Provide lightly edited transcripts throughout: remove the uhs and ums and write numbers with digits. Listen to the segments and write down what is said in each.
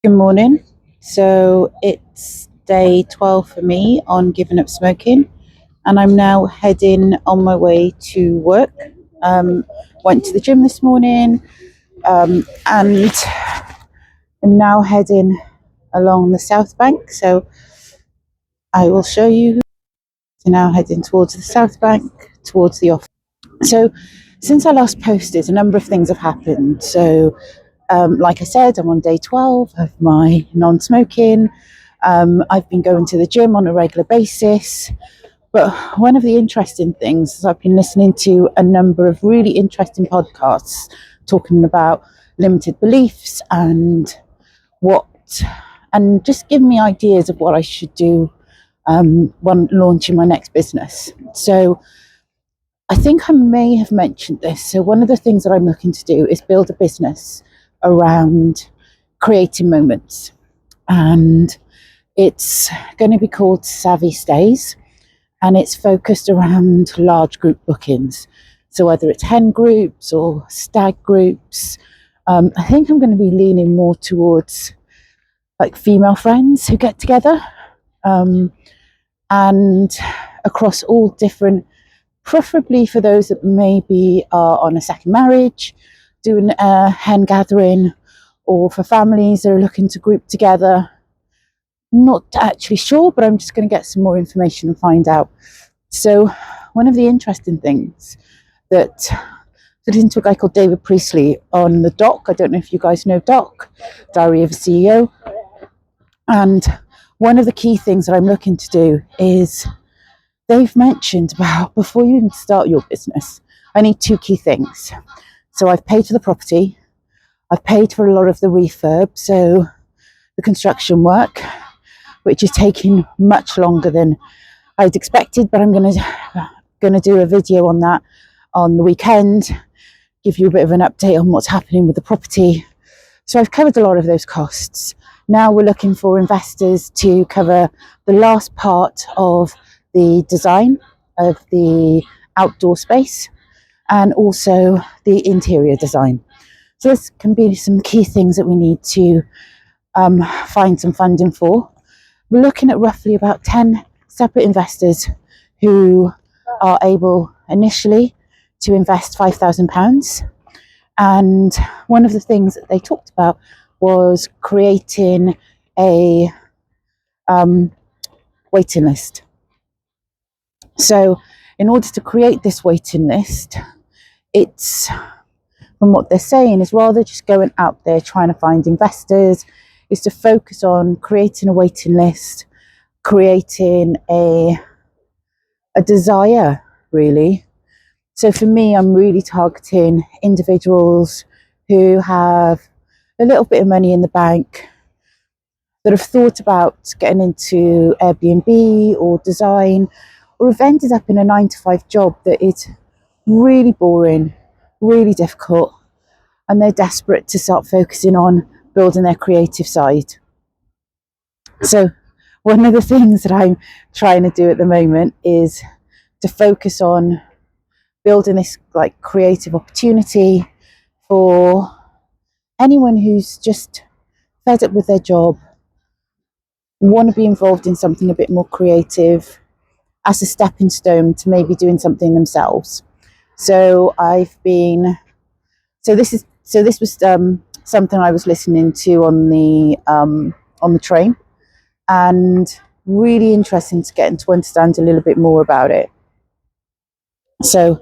Good morning. So it's day 12 for me on giving up smoking, and I'm now heading on my way to work. Um, Went to the gym this morning, and I'm now heading along the south bank. So I will show you. So now heading towards the south bank, towards the office. So since I last posted, a number of things have happened. So like I said, I'm on day 12 of my non-smoking. I've been going to the gym on a regular basis. But one of the interesting things is I've been listening to a number of really interesting podcasts talking about limited beliefs what, and just giving me ideas of what I should do when launching my next business. So I think I may have mentioned this. So one of the things that I'm looking to do is build a business around creating moments, and it's going to be called Savvy Stays, and it's focused around large group bookings. So whether it's hen groups or stag groups, I think I'm going to be leaning more towards like female friends who get together, and across all different, preferably for those that maybe are on a second marriage, doing a hen gathering, or for families that are looking to group together. Not actually sure, but I'm just going to get some more information and find out. So one of the interesting things that I listened to a guy called David Priestley on the Doc. I don't know if you guys know Doc, Diary of a CEO. And one of the key things that I'm looking to do is they've mentioned about before you even start your business, I need two key things. So I've paid for the property, I've paid for a lot of the refurb, so the construction work, which is taking much longer than I'd expected, but I'm going to do a video on that on the weekend, give you a bit of an update on what's happening with the property. So I've covered a lot of those costs. Now we're looking for investors to cover the last part of the design of the outdoor space and also the interior design. So this can be some key things that we need to find some funding for. We're looking at roughly about 10 separate investors who are able initially to invest £5,000. And one of the things that they talked about was creating a waiting list. So in order to create this waiting list, it's, from what they're saying, is rather just going out there trying to find investors, is to focus on creating a waiting list, creating a desire, really. So for me, I'm really targeting individuals who have a little bit of money in the bank, that have thought about getting into Airbnb or design, or have ended up in a 9-to-5 job that is really boring, really difficult, and they're desperate to start focusing on building their creative side. So one of the things that I'm trying to do at the moment is to focus on building this like creative opportunity for anyone who's just fed up with their job, want to be involved in something a bit more creative as a stepping stone to maybe doing something themselves. So this was something I was listening to on the train, and really interesting to get to understand a little bit more about it. So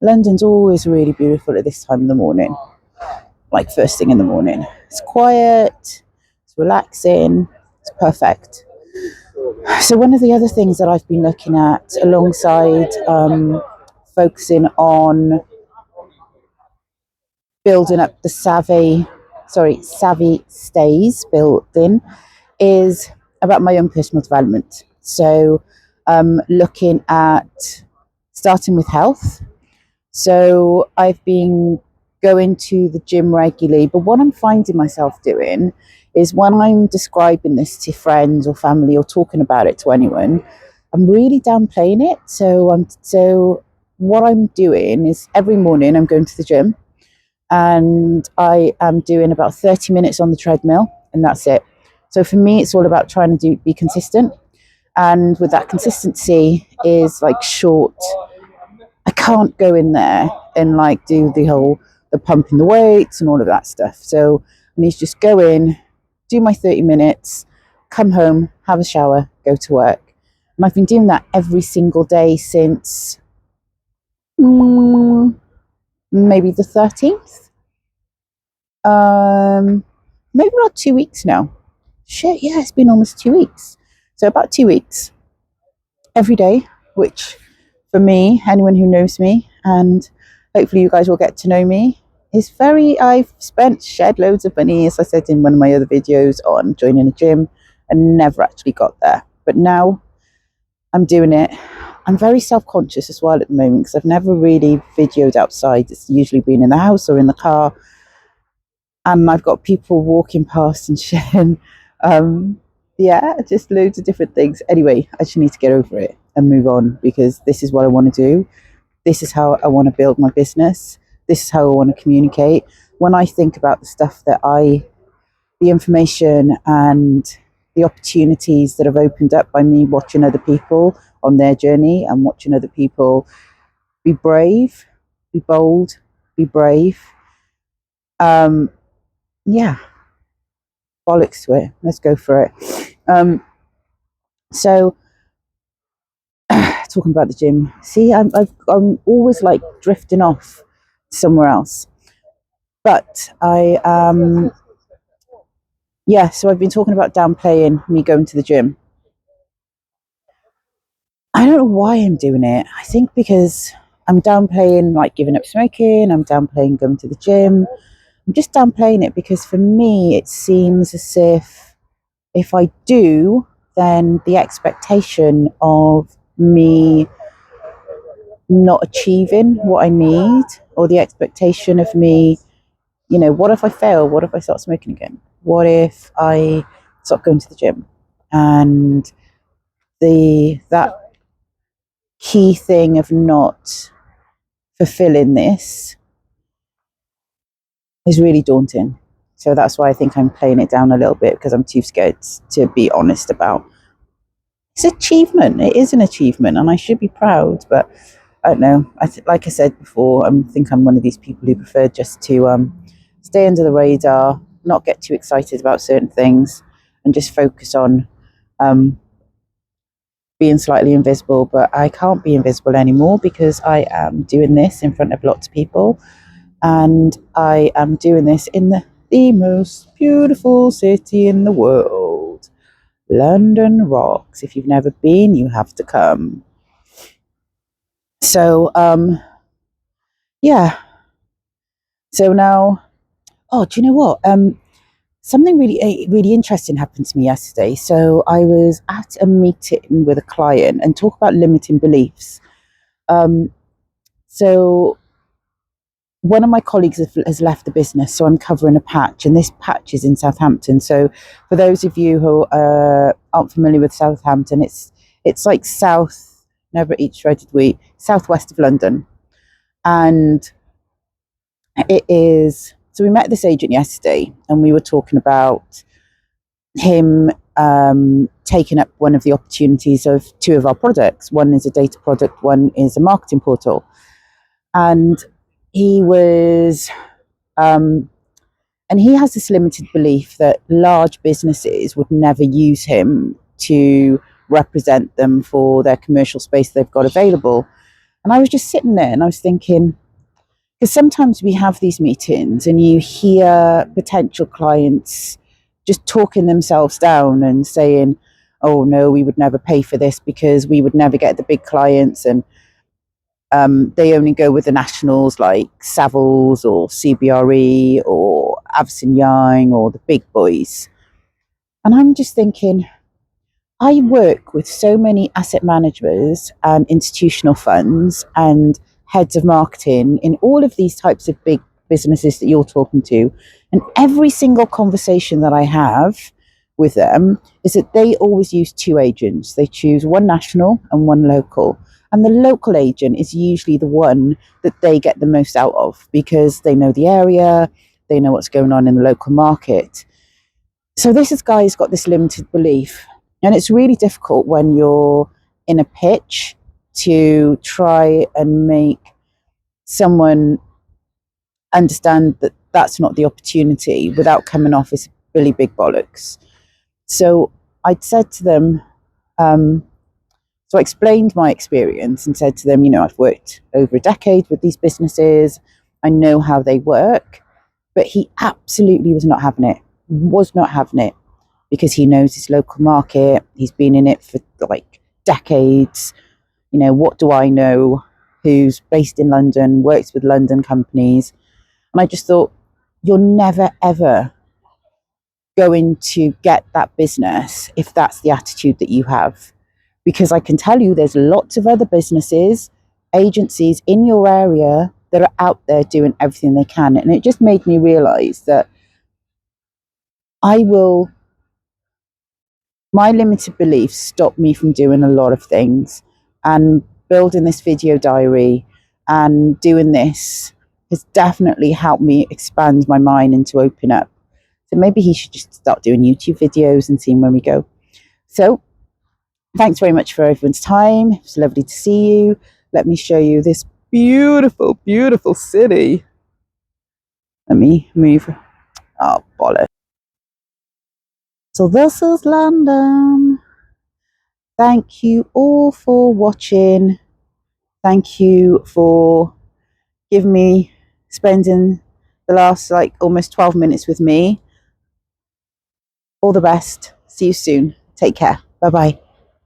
London's always really beautiful at this time of the morning, like first thing in the morning. It's quiet, it's relaxing, it's perfect. So one of the other things that I've been looking at alongside focusing on building up the savvy stays building is about my own personal development. So looking at starting with health. So I've been going to the gym regularly, but what I'm finding myself doing is when I'm describing this to friends or family or talking about it to anyone, I'm really downplaying it. So what I'm doing is every morning I'm going to the gym, and I am doing about 30 minutes on the treadmill and that's it. So for me, it's all about trying to be consistent. And with that consistency is like short. I can't go in there and like do the pumping the weights and all of that stuff. So I need to just go in, do my 30 minutes, come home, have a shower, go to work. And I've been doing that every single day since maybe the 13th. Maybe about 2 weeks now. Shit, yeah, it's been almost 2 weeks. So about 2 weeks every day, which for me, anyone who knows me, and hopefully you guys will get to know me, is I've shed loads of money, as I said in one of my other videos, on joining a gym and never actually got there. But now I'm doing it. I'm very self-conscious as well at the moment because I've never really videoed outside. It's usually been in the house or in the car. And I've got people walking past and sharing, just loads of different things. Anyway, I just need to get over it and move on because this is what I want to do. This is how I want to build my business. This is how I want to communicate. When I think about the stuff the information and the opportunities that have opened up by me watching other people on their journey and watching other people be brave, be bold, be brave. Bollocks to it. Let's go for it. So talking about the gym. See, I'm always like drifting off somewhere else. But so I've been talking about downplaying me going to the gym. I don't know why I'm doing it. I think because I'm downplaying like giving up smoking, I'm downplaying going to the gym. I'm just downplaying it because for me it seems as if I do, then the expectation of me not achieving what I need, or the expectation of me, what if I fail? What if I start smoking again? What if I stop going to the gym? And that key thing of not fulfilling this is really daunting. So that's why I think I'm playing it down a little bit, because I'm too scared to be honest about it's achievement. It is an achievement and I should be proud, but I don't know. Like I said before, I think I'm one of these people who prefer just to stay under the radar, not get too excited about certain things, and just focus on being slightly invisible. But I can't be invisible anymore because I am doing this in front of lots of people, and I am doing this in the most beautiful city in the world. London rocks. If you've never been, you have to come. So, So now, do you know what? Something really interesting happened to me yesterday. So I was at a meeting with a client and talk about limiting beliefs. So one of my colleagues has left the business, so I'm covering a patch, and this patch is in Southampton. So for those of you who aren't familiar with Southampton, it's like southwest of London, and it is. So we met this agent yesterday, and we were talking about him taking up one of the opportunities of two of our products. One is a data product, one is a marketing portal, and he was, and he has this limited belief that large businesses would never use him to represent them for their commercial space they've got available. And I was just sitting there and I was thinking, because sometimes we have these meetings and you hear potential clients just talking themselves down and saying, oh no, we would never pay for this because we would never get the big clients, and they only go with the nationals like Savills or CBRE or Avison Young or the big boys. And I'm just thinking, I work with so many asset managers and institutional funds and heads of marketing in all of these types of big businesses that you're talking to. And every single conversation that I have with them is that they always use two agents. They choose one national and one local. And the local agent is usually the one that they get the most out of because they know the area, they know what's going on in the local market. So this guy's got this limited belief, and it's really difficult when you're in a pitch to try and make someone understand that that's not the opportunity without coming off as really big bollocks. So I'd said to them, so I explained my experience and said to them, I've worked over a decade with these businesses. I know how they work. But he absolutely was not having it, because he knows his local market. He's been in it for like decades. What do I know? Who's based in London, works with London companies. And I just thought, you're never, ever going to get that business if that's the attitude that you have. Because I can tell you there's lots of other businesses, agencies in your area that are out there doing everything they can. And it just made me realize that my limited beliefs stop me from doing a lot of things, and building this video diary and doing this has definitely helped me expand my mind and to open up. So maybe he should just start doing YouTube videos and seeing where we go. So thanks very much for everyone's time. It was lovely to see you. Let me show you this beautiful, beautiful city. Let me move. Oh, bollocks. So this is London. Thank you all for watching. Thank you for spending the last almost 12 minutes with me. All the best. See you soon. Take care. Bye bye.